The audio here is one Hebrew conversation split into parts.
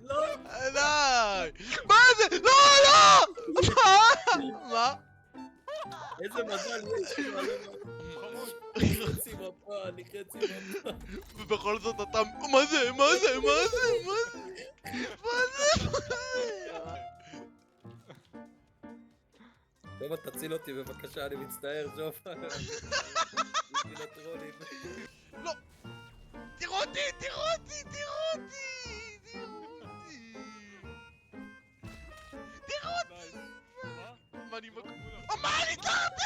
לא! די! מה זה? לא, לא! מה? איזה מזל יש לי, חמוד. אני חצי מפה, אני חצי מפה. ובכל זאת אתה... מה זה? מה זה? מה זה? מה זה? מה זה? שובל, תציל אותי בבקשה, אני מצטער, שובל. בשביל הטרולים. לא! תראו אותי! תראו אותי! תראו אותי! תראו אותי! מה? מה אני מקום? מה אני תרתי?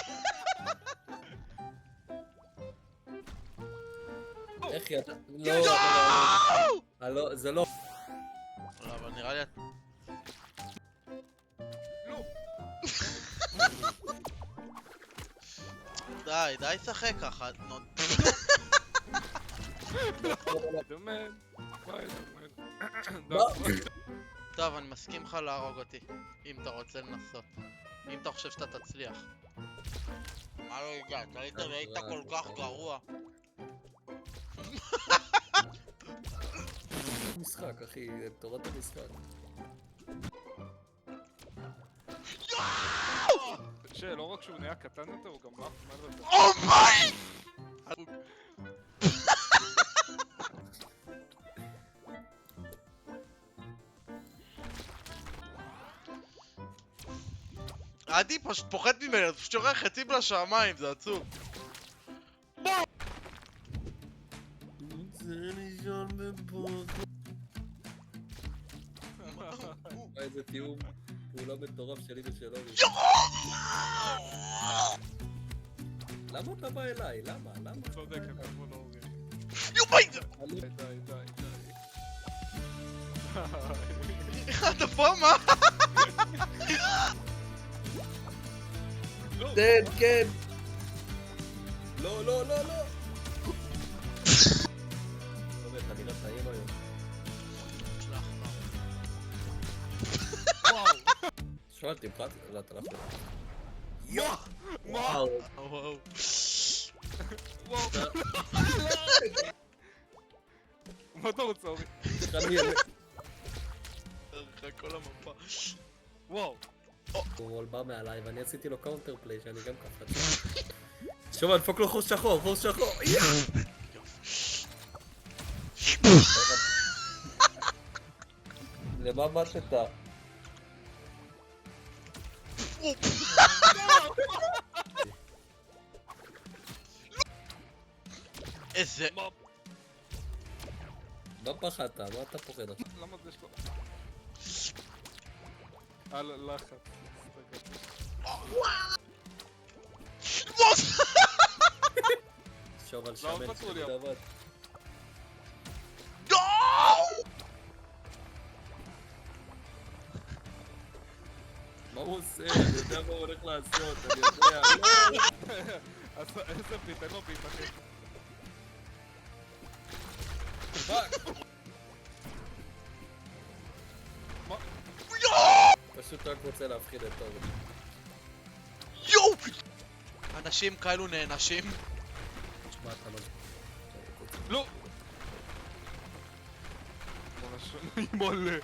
איך ידע? לא, יואו! לא, זה לא. אבל נראה לי... לא. די, די שחק ככה. דומן. טוב, אני מסכים לך להרוג אותי, אם אתה רוצה לנסות. אם אתה חושב שאתה תצליח. מה לא הגעת? היית כל כך גרוע. משחק, אחי, תורת המשחק. שלא רק שהוא נהיה קטן יותר, הוא גם רף מעל יותר. אומיי! עדי פשוט פוחד ממני, אתה פשוט שורח חצים לשמיים, זה עצוב. איזה תיאום פעולה מטורף שלי ושלו. למה אתה בא אליי? למה? צודק, הם כתבו לא הורים. יומי! די, די, די. אתה פה מה? כן, כן! לא, לא, לא, לא! טוב, אתה נראה טעים היום. וואו. שואל, תמחץ? לא, אתה לא יכול. מה? וואו! וואו. וואו. מה אתה רוצה, אורי? לך כל המפה. וואו. הוא בא מעליי ואני עשיתי לו קאונטר פליי שאני גם קפצתי. שומע, דפוק לו חוש שחור, חוש שחור! למה מתת? איזה... מה פחדת? מה אתה פוחד עכשיו? למה זה שלו? לחץ. שוב על לא שמן פצעו לי. שלי דבד. מה הוא עושה? אני יודע מה הוא הולך לעשות, אני יודע. אז איזה ביט, אין לו ביט, אחי. פאק! מה? פשוט רק רוצה להפחיד את טוב. יואו! אנשים כאלו נענשים. תשמע, אתה לא... לא! בוא נשמע, מולה.